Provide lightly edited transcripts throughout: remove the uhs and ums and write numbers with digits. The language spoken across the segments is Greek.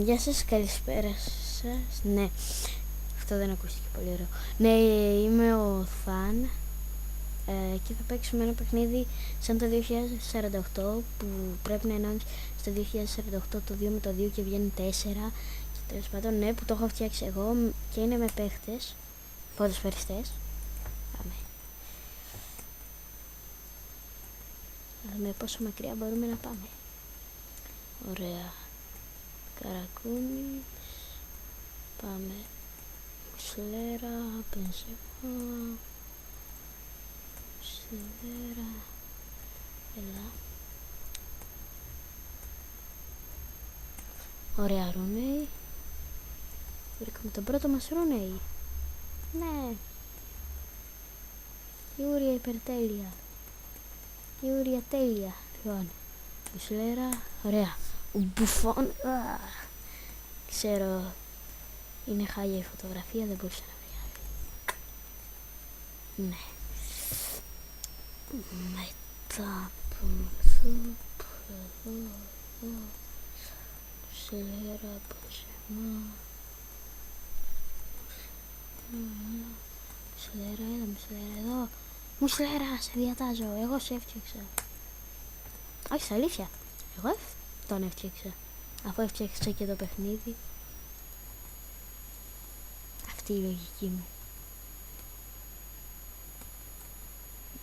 Γεια σας, καλησπέρα σας. Ναι, αυτό δεν ακούστηκε πολύ ωραίο. Ναι, είμαι ο Θαν και θα παίξουμε ένα παιχνίδι σαν το 2048 που πρέπει να ενώνεις στο 2048 το 2 με το 2 και βγαίνει 4 και τέλος πάντων, ναι, που το έχω φτιάξει εγώ και είναι με παίχτες, ποδοσφαιριστές. Πάμε. Να δούμε πόσο μακριά μπορούμε να πάμε. Ωραία. Καρακούνης. Πάμε. Μουσλέρα, Μπενζεμά, Μουσλέρα, έλα. Ωραία, Ρουνέι. Βρήκαμε τον πρώτο μας Ρουνέι. Ναι. Γιούρια υπερτέλεια. Γιούρια τέλεια. Λοιπόν, Μουσλέρα, ωραία. Ο Μπουφόν, ξέρω, είναι χάλια η φωτογραφία, δεν μπορούσα να βρει. Ναι. Μετά εδώ, Μουσλέρα, Μπενζεμά. Μουσλέρα, έλα Μουσλέρα εδώ. Μουσλέρα, σε διατάζω, εγώ σε έφτιαξα. Όχι, στα αλήθεια, εγώ τον έφτιαξα. Αφού έφτιαξα και το παιχνίδι. Αυτή η λογική μου.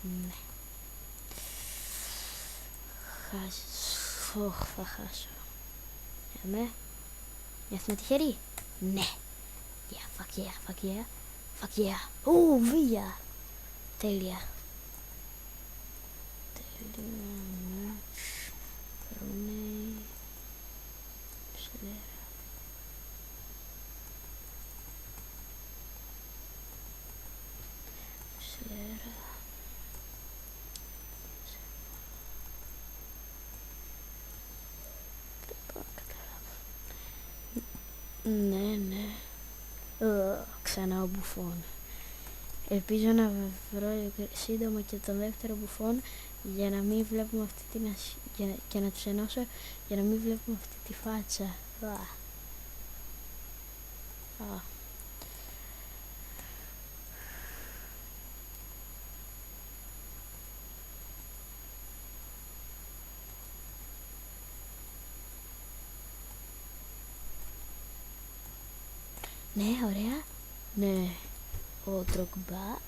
Ναι. Θα χάσω. Αμέ. Νιώθουμε τυχεροί. Ναι. Yeah, fuck yeah, fuck yeah. Fuck yeah. Βία. Τέλεια. Τέλεια. Ρουνέι. Μουσλέρα. Μουσλέρα. Δεν μπορώ να καταλάβω. Ναι. Ξανά ο Μπουφόν. Ελπίζω να βρω σύντομα και τον δεύτερο Μπουφόν για να μην βλέπουμε αυτή την και να τους ενώσω για να μην βλέπουμε αυτή τη φάτσα. Ναι, ωραία. Ναι, ο Ντρογκμπά.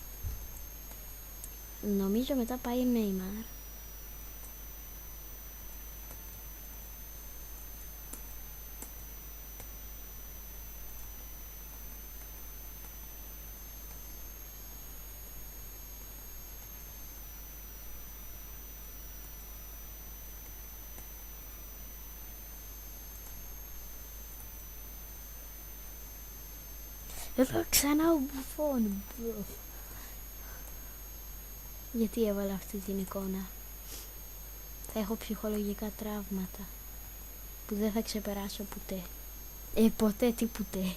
Νομίζω μετά πάει η Νέιμαρ. Εδώ ξανά ο Μπουφόν. Γιατί έβαλα αυτή την εικόνα. Θα έχω ψυχολογικά τραύματα που δεν θα ξεπεράσω ποτέ. Ποτέ τι ποτέ.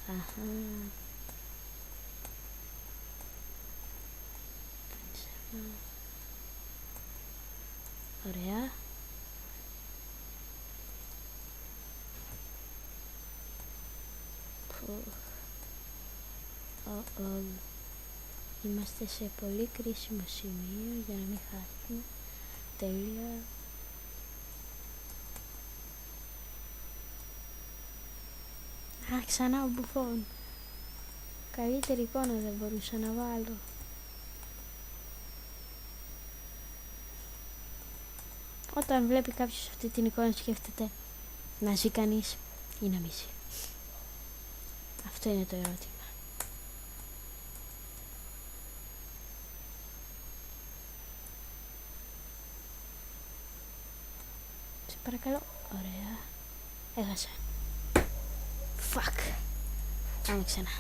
Αχα. Ωραία. Είμαστε σε πολύ κρίσιμο σημείο για να μην χάσουμε. Τέλεια. Ξανά ο Μπουφόν. Καλύτερη εικόνα δεν μπορούσα να βάλω. Όταν βλέπει κάποιος αυτή την εικόνα σκέφτεται να ζει κανείς ή να μη ζει. Αυτό είναι το ερώτημα. Σε παρακαλώ. Ωραία. Έχασα. Fuck. Πάμε ξανά.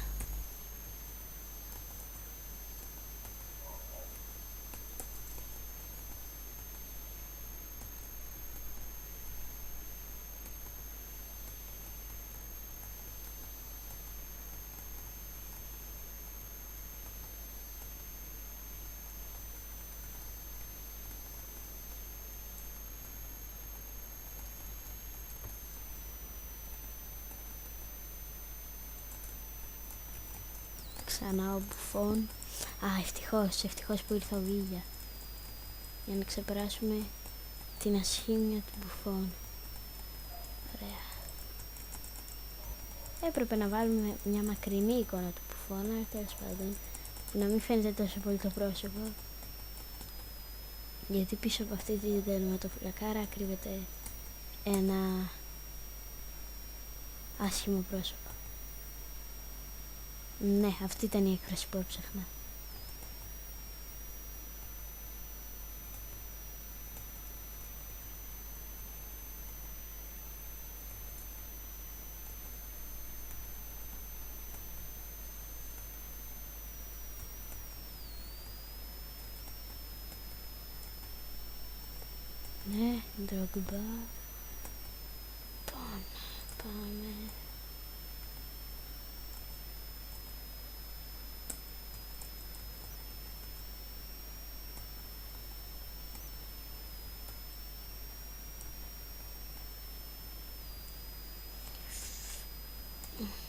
ξανά ο Μπουφόν. Α, ευτυχώς που ήρθε ο Βίγια για να ξεπεράσουμε την ασχήμια του Μπουφόν. Ωραία. Έπρεπε να βάλουμε μια μακρινή εικόνα του Μπουφόν, αλλά τέλος πάντων, που να μην φαίνεται τόσο πολύ το πρόσωπο, γιατί πίσω από αυτή τη τερματοφυλακάρα κρύβεται ένα άσχημο πρόσωπο. Ναι, αυτή ήταν η έκφραση που έψαχνα. Ναι, Ντρογκμπά. Πάμε.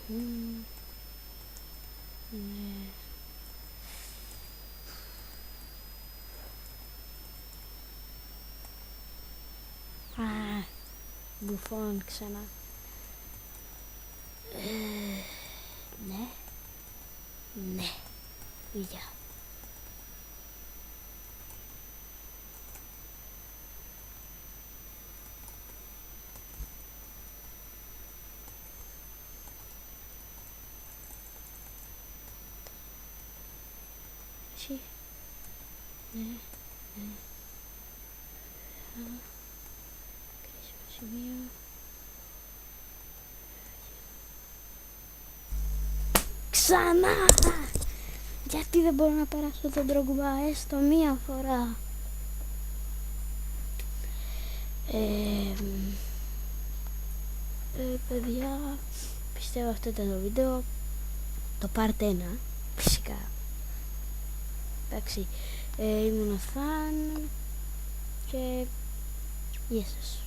Ναι. Α, Μπουφόν ξανά. Ναι. Ναι. Γεια. Ναι. Ναι. Κρίσιμο σημείο. Ξανά! Γιατί δεν μπορώ να περάσω τον Ντρογκμπά έστω μία φορά? Παιδιά, πιστεύω αυτό ήταν το βίντεο. Το part 1, φυσικά. Εντάξει, ήμουν ο Φαν και γεια σας.